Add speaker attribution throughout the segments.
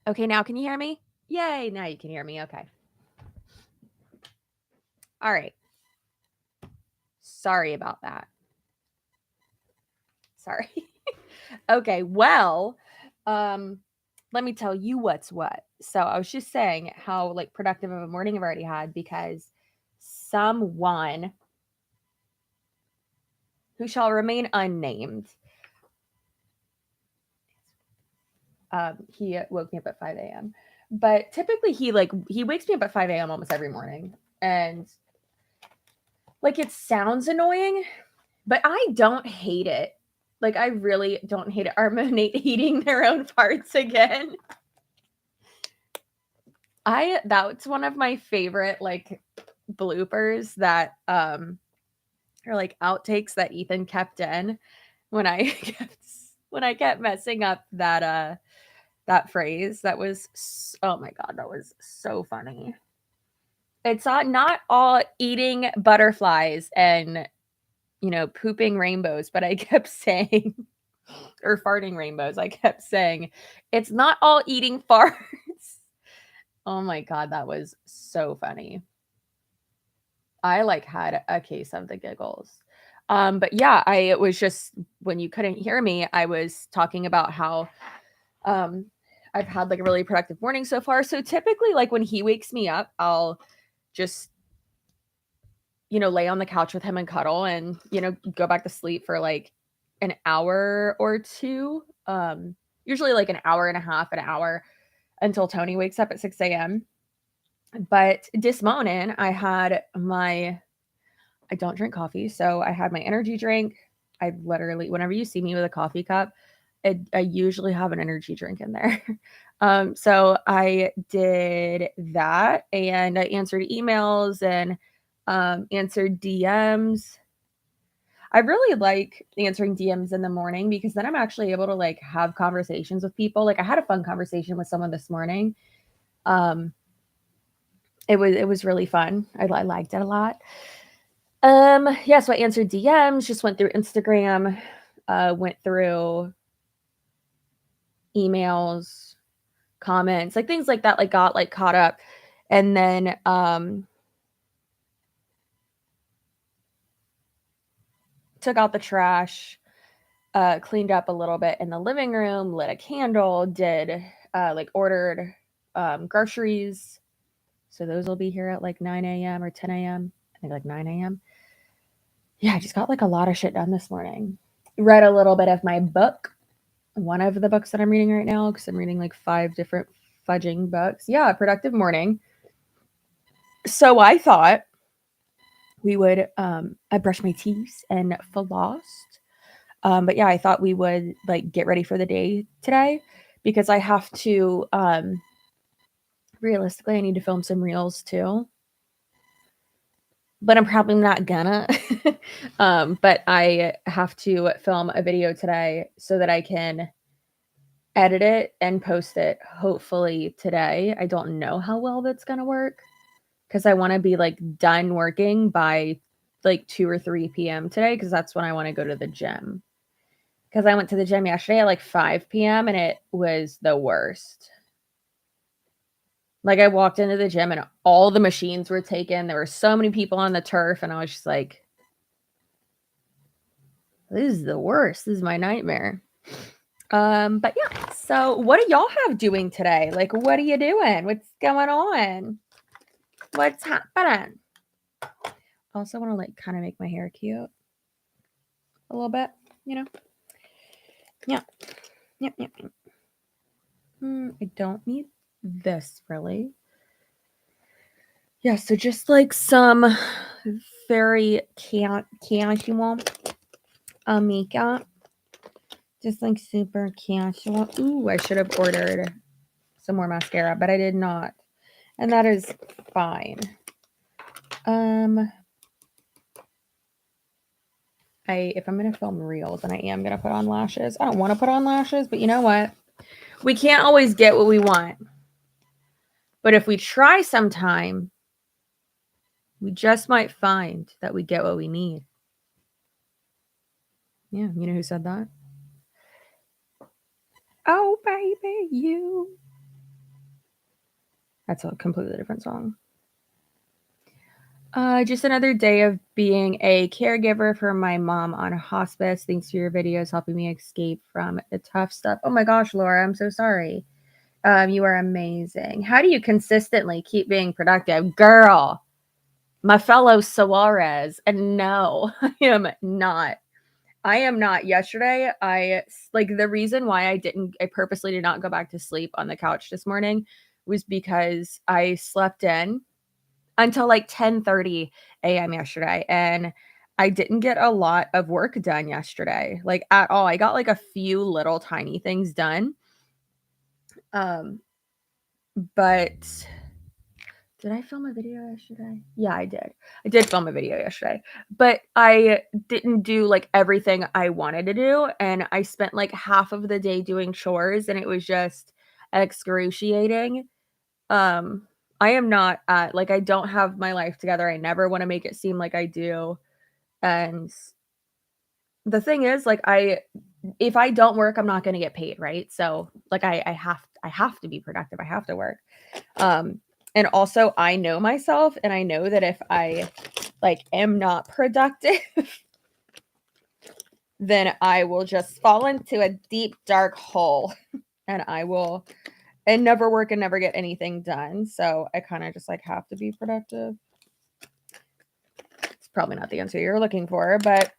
Speaker 1: Okay, now can you hear me? Yay, now you can hear me. Okay. All right. Sorry about that. Sorry. Okay, well, let me tell you what's what. So I was just saying how like productive of a morning I've already had because someone who shall remain unnamed, he woke me up at 5 a.m. But typically he wakes me up at 5 a.m. almost every morning. And like it sounds annoying, but I don't hate it. Like I really don't hate it. Are Monate eating their own farts again? That's one of my favorite like bloopers that or like outtakes that Ethan kept in when I kept messing up that phrase. That was oh my god, that was so funny. It's not all eating butterflies and pooping rainbows, but I kept saying or farting rainbows. I kept saying it's not all eating farts. Oh my god, that was so funny. I like had a case of the giggles. But yeah, it was just when you couldn't hear me, I was talking about how um I've had like a really productive morning so far. So typically like when he wakes me up, I'll just lay on the couch with him and cuddle and go back to sleep for like an hour or two. Usually like an hour and a half, an hour until Tony wakes up at 6 a.m. But this morning I don't drink coffee, so I had my energy drink. I literally, whenever you see me with a coffee cup, I usually have an energy drink in there. So I did that and I answered emails and answered DMs. I really like answering DMs in the morning because then I'm actually able to like have conversations with people. Like I had a fun conversation with someone this morning. Um, it was really fun. I liked it a lot. Yeah, so I answered DMs, just went through Instagram, went through emails, comments, like things like that, like got like caught up. And then took out the trash, cleaned up a little bit in the living room, lit a candle, did like ordered groceries. So those will be here at like 9 a.m. or 10 a.m. I think like 9 a.m. Yeah, I just got like a lot of shit done this morning. Read a little bit of my book, one of the books that I'm reading right now, because I'm reading like 5 different fudging books. Yeah, productive morning. So I thought we would, I brushed my teeth and flossed. But yeah, I thought we would like get ready for the day today because I have to, realistically, I need to film some reels too. But I'm probably not gonna. But I have to film a video today so that I can edit it and post it hopefully today. I don't know how well that's gonna work because I want to be like done working by like 2 or 3 p.m. today because that's when I want to go to the gym. Because I went to the gym yesterday at like 5 p.m. and it was the worst. Like I walked into the gym and all the machines were taken. There were so many people on the turf and I was just like, this is the worst. This is my nightmare. But yeah, so what do y'all have doing today? Like, what are you doing? What's going on? What's happening? I also want to like kind of make my hair cute a little bit, you know? Yeah. Yep, yep, yep. I don't need this really. Yeah, so just like some very casual makeup. Just like super casual. Ooh, I should have ordered some more mascara, but I did not. And that is fine. If I'm gonna film reels, and I am gonna put on lashes. I don't want to put on lashes, but you know what? We can't always get what we want. But if we try sometime, we just might find that we get what we need. Yeah, you know who said that? Oh, baby, you. That's a completely different song. Just another day of being a caregiver for my mom on hospice. Thanks for your videos helping me escape from the tough stuff. Oh my gosh, Laura, I'm so sorry. You are amazing. How do you consistently keep being productive? Girl, my fellow Suarez. And no, I am not. I am not. Yesterday, the reason why I purposely did not go back to sleep on the couch this morning was because I slept in until like 10:30 a.m. yesterday, and I didn't get a lot of work done yesterday, like at all. I got like a few little tiny things done. But did I film a video yesterday? Yeah, I did. I did film a video yesterday, but I didn't do like everything I wanted to do. And I spent like half of the day doing chores, and it was just excruciating. I am not like, I don't have my life together. I never want to make it seem like I do. And the thing is, like, if I don't work, I'm not going to get paid, right? So like I have to be productive. I have to work. And also I know myself, and I know that if I like am not productive, then I will just fall into a deep dark hole and I will and never work and never get anything done. So I kind of just like have to be productive. It's probably not the answer you're looking for, but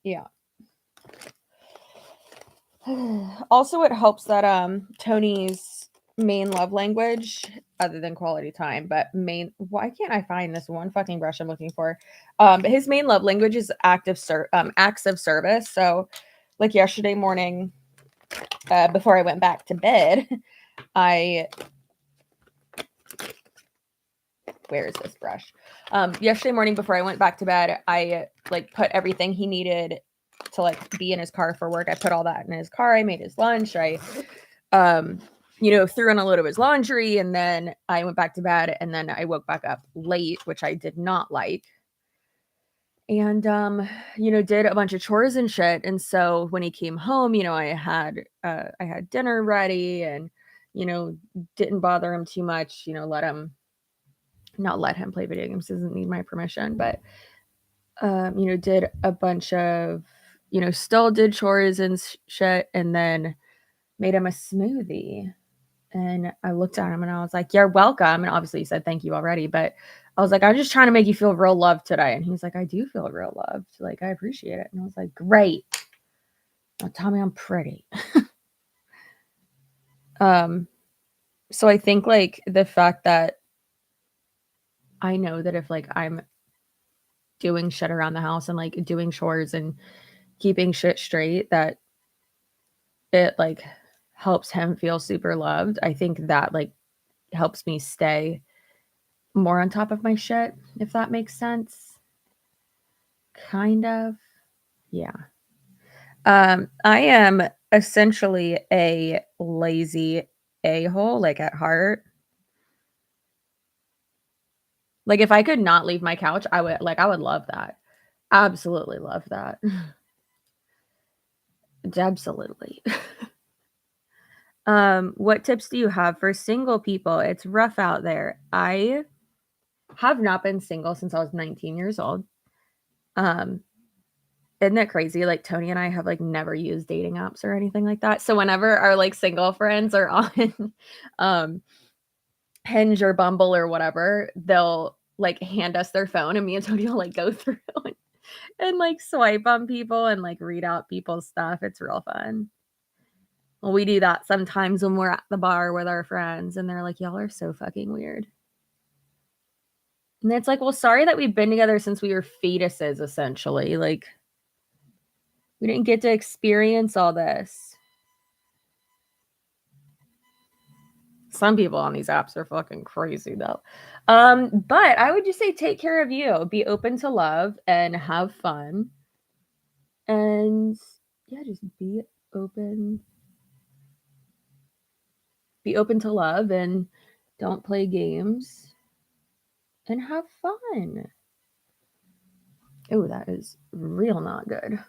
Speaker 1: yeah. Also, it helps that Tony's main love language, other than quality time, but why can't I find this one fucking brush I'm looking for? But his main love language is acts of service. So like yesterday morning, before I went back to bed, where is this brush? Yesterday morning before I went back to bed, I like put everything he needed to like be in his car for work. I put all that in his car. I made his lunch. I threw in a load of his laundry, and then I went back to bed, and then I woke back up late, which I did not like. And did a bunch of chores and shit. And so when he came home, I had dinner ready, and didn't bother him too much, let him play video games, doesn't need my permission, but did a bunch of, still did chores and shit, and then made him a smoothie. And I looked at him and I was like, "You're welcome." And obviously he said thank you already, but I was like, "I'm just trying to make you feel real loved today." And he's like, "I do feel real loved. Like, I appreciate it." And I was like, "Great. Now tell me I'm pretty." So I think like the fact that I know that if like I'm doing shit around the house and like doing chores and keeping shit straight, that it like helps him feel super loved. I think that like helps me stay more on top of my shit, if that makes sense. Kind of. Yeah. I am essentially a lazy a-hole, like at heart. Like if I could not leave my couch, I would love that. Absolutely love that. Absolutely. What tips do you have for single people? It's rough out there. I have not been single since I was 19 years old. Isn't that crazy? Like Tony and I have like never used dating apps or anything like that. So whenever our like single friends are on um Hinge or Bumble or whatever, they'll like hand us their phone, and me and Tony will like go through and like swipe on people and like read out people's stuff. It's real fun. Well, we do that sometimes when we're at the bar with our friends, and they're like, "Y'all are so fucking weird." And it's like, well, sorry that we've been together since we were fetuses, essentially. Like, we didn't get to experience all this. Some people on these apps are fucking crazy though. But I would just say take care of you. Be open to love and have fun. And yeah, just be open. Be open to love and don't play games and have fun. Oh, that is real not good.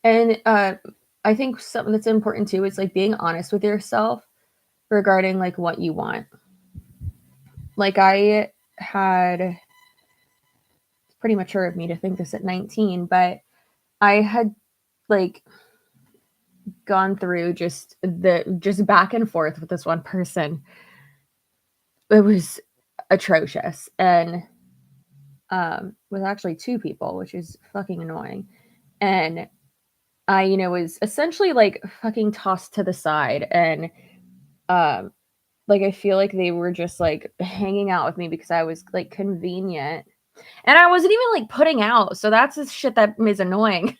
Speaker 1: And I think something that's important too is like being honest with yourself regarding like what you want. Like I had, it's pretty mature of me to think this at 19, but I had like gone through just back and forth with this one person. It was atrocious, and with actually two people, which is fucking annoying. And I, was essentially like fucking tossed to the side, and um like I feel like they were just like hanging out with me because I was like convenient. And I wasn't even like putting out. So that's the shit that is annoying.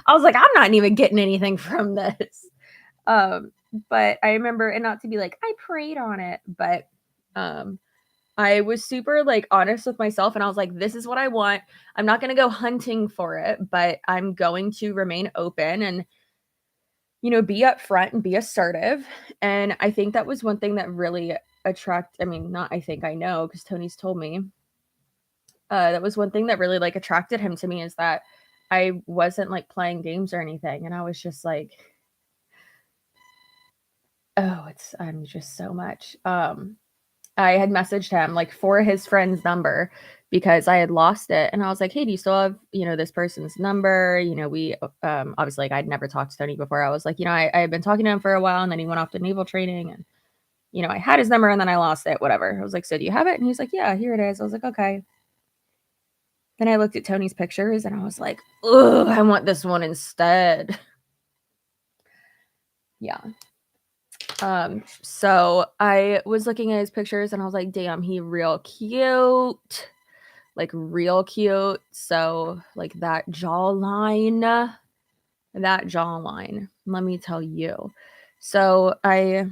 Speaker 1: I was like, I'm not even getting anything from this. Um, but I remember, and not to be like, I preyed on it, but um I was super like honest with myself, and I was like, this is what I want. I'm not gonna go hunting for it, but I'm going to remain open and be upfront and be assertive. And I think that was one thing that really I mean, not I think I know because Tony's told me. That was one thing that really like attracted him to me, is that I wasn't like playing games or anything. And I was just like, oh, I'm just so much. I had messaged him like for his friend's number because I had lost it. And I was like, hey, do you still have, this person's number? We obviously like I'd never talked to Tony before. I was like, I had been talking to him for a while, and then he went off to naval training, and I had his number and then I lost it, whatever. I was like, so do you have it? And he's like, yeah, here it is. I was like, okay. Then I looked at Tony's pictures and I was like, ugh, I want this one instead. Yeah. So I was looking at his pictures and I was like, damn, he real cute. Like real cute. So like that jawline, let me tell you. So I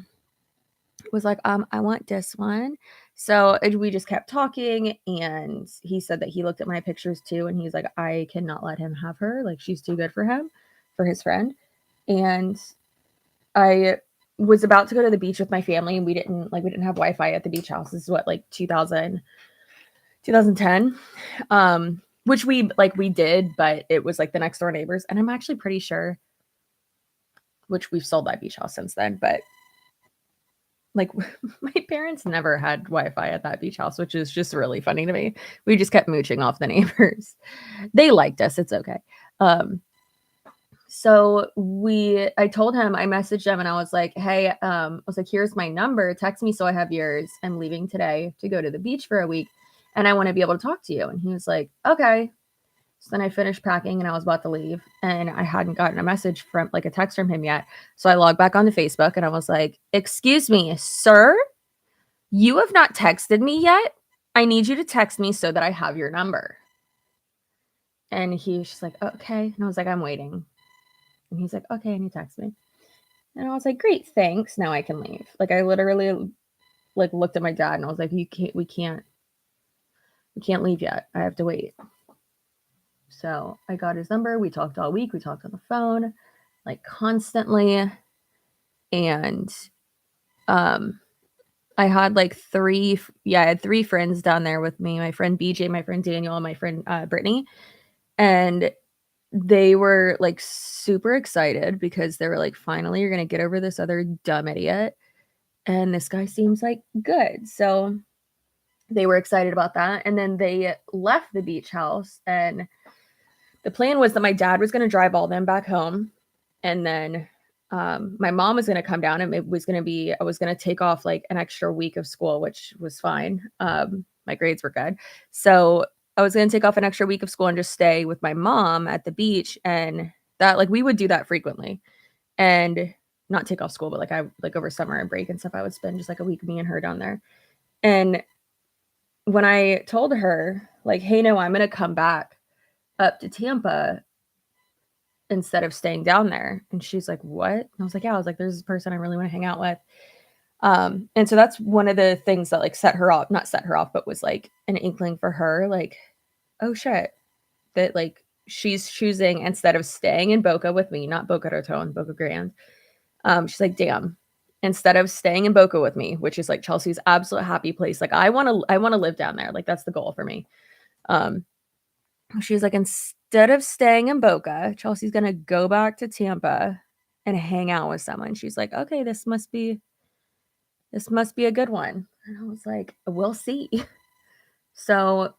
Speaker 1: was like, I want this one. So we just kept talking, and he said that he looked at my pictures too, and he's like, I cannot let him have her. Like, she's too good for him, for his friend. And I was about to go to the beach with my family, and we didn't have Wi-Fi at the beach house. This is what, like 2010, which we did, but it was like the next door neighbors. And I'm actually pretty sure, which we've sold that beach house since then, but like my parents never had Wi-Fi at that beach house, which is just really funny to me. We just kept mooching off the neighbors. They liked us. It's okay. So I told him, I messaged him and I was like, hey, here's my number. Text me so I have yours. I'm leaving today to go to the beach for a week, and I want to be able to talk to you. And he was like, okay. So then I finished packing and I was about to leave, and I hadn't gotten a message from like a text from him yet. So I logged back onto Facebook and I was like, excuse me, sir, you have not texted me yet. I need you to text me so that I have your number. And he's just like, okay. And I was like, I'm waiting. And he's like, okay. And he texts me. And I was like, great, thanks. Now I can leave. Like I literally like looked at my dad and I was like, we can't leave yet. I have to wait. So I got his number. We talked all week. We talked on the phone, like constantly. And I had like I had three friends down there with me. My friend BJ, my friend Daniel, and my friend Brittany. And they were like super excited because they were like, finally, you're going to get over this other dumb idiot. And this guy seems like good. So they were excited about that. And then they left the beach house, and the plan was that my dad was going to drive all them back home. And then my mom was going to come down, and I was going to take off like an extra week of school, which was fine. My grades were good. So I was going to take off an extra week of school and just stay with my mom at the beach. And that, like, we would do that frequently, and not take off school, but like over summer and break and stuff, I would spend just like a week, me and her down there. And when I told her like, hey, no, I'm going to come back up to Tampa instead of staying down there. And she's like, what? And I was like, yeah, there's this person I really want to hang out with. And so that's one of the things that like not set her off, but was like an inkling for her, like, oh shit, that like she's choosing, instead of staying in Boca with me, not Boca Raton, Boca Grande. She's like, damn, instead of staying in Boca with me, which is like Chelsea's absolute happy place. Like I want to live down there. Like that's the goal for me. She's like, instead of staying in Boca, Chelsea's going to go back to Tampa and hang out with someone. She's like, okay, this must be a good one. And I was like, we'll see. So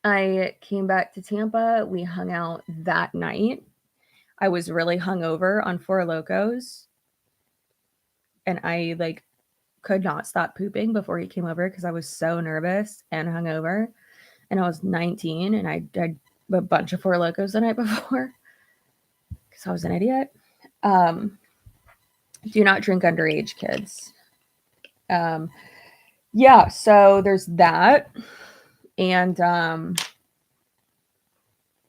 Speaker 1: I came back to Tampa. We hung out that night. I was really hungover on Four Locos, and I like could not stop pooping before he came over because I was so nervous and hungover. And I was 19, and I did a bunch of Four Locos the night before because I was an idiot. Do not drink underage, kids. Yeah, so there's that. And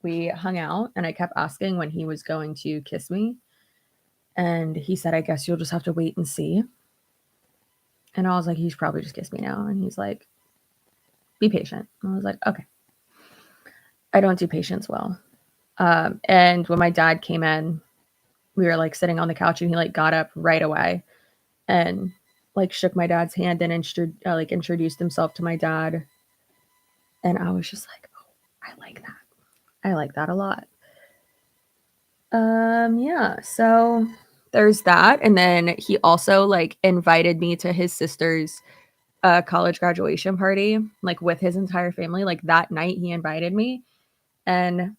Speaker 1: we hung out, and I kept asking when he was going to kiss me. And he said, I guess you'll just have to wait and see. And I was like, he's probably just kissed me now. And he's like, be patient. And I was like, okay. I don't do patience well. And when my dad came in, we were like sitting on the couch, and he like got up right away and like shook my dad's hand and like introduced himself to my dad. And I was just like, oh, I like that. I like that a lot. Yeah, so there's that. And then he also like invited me to his sister's college graduation party, like with his entire family. Like that night he invited me. And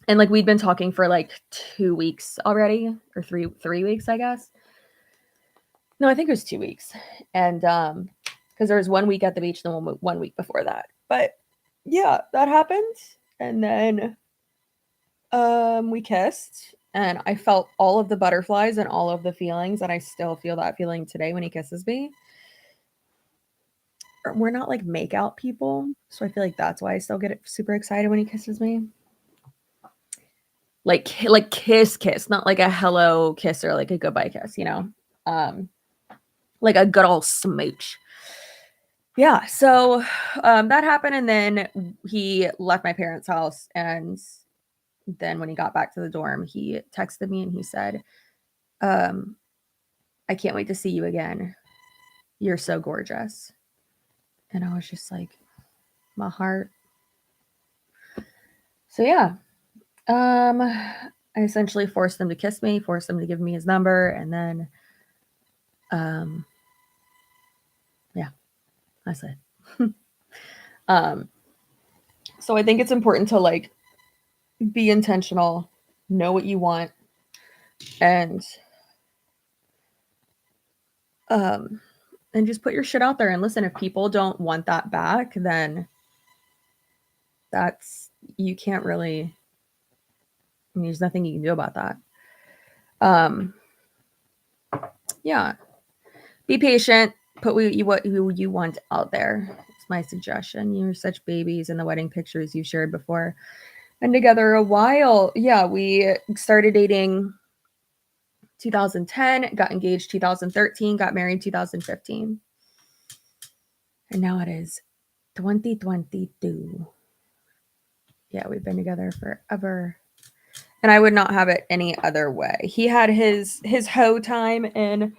Speaker 1: like we'd been talking for like 2 weeks already, or three weeks, I guess. No, I think it was 2 weeks. And because there was 1 week at the beach, then 1 week before that. But yeah, that happened. And then we kissed, and I felt all of the butterflies and all of the feelings, and I still feel that feeling today when he kisses me. We're not like make out people, so I feel like that's why I still get super excited when he kisses me. Like kiss, not like a hello kiss or like a goodbye kiss, you know? Like a good old smooch. Yeah, so that happened, and then he left my parents' house, and then when he got back to the dorm, he texted me and he said, I can't wait to see you again. You're so gorgeous. And I was just like, my heart. So yeah. I essentially forced him to kiss me, forced him to give me his number, and then yeah, that's it. So I think it's important to like be intentional, know what you want, and just put your shit out there. And listen, if people don't want that back, then you can't really, I mean, there's nothing you can do about that. Yeah. Be patient. Put what you want out there. It's my suggestion. You're such babies in the wedding pictures you shared before. Been together a while. Yeah, we started dating 2010, got engaged 2013, got married 2015. And now it is 2022. Yeah, we've been together forever. And I would not have it any other way. He had his hoe time in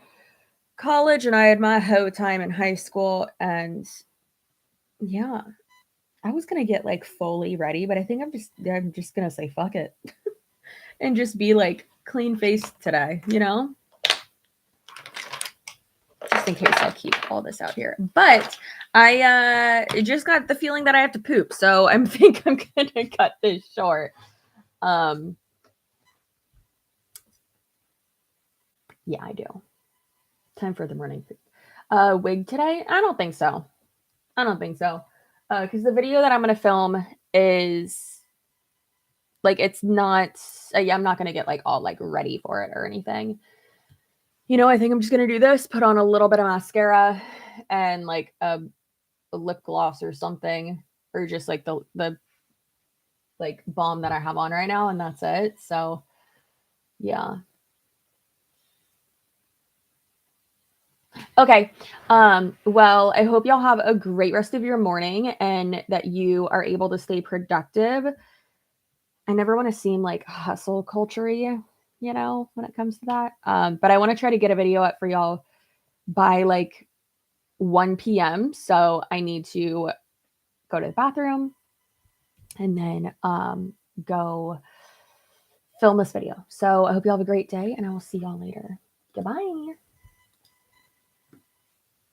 Speaker 1: college, and I had my hoe time in high school. And yeah, I was gonna get like fully ready, but I think I'm just gonna say fuck it and just be like clean faced today, you know? Just in case I'll keep all this out here. But I just got the feeling that I have to poop, so I think I'm gonna cut this short. Yeah, I do. Time for the morning food. Wig today? I don't think so. Because the video that I'm gonna film is like, it's not. I'm not gonna get like all like ready for it or anything. You know, I think I'm just gonna do this. Put on a little bit of mascara and like a lip gloss or something, or just like the like balm that I have on right now, and that's it. So yeah. Okay. Well, I hope y'all have a great rest of your morning and that you are able to stay productive. I never want to seem like hustle culture-y, you know, when it comes to that. But I want to try to get a video up for y'all by like 1 p.m. So I need to go to the bathroom and then go film this video. So I hope you all have a great day, and I will see y'all later. Goodbye.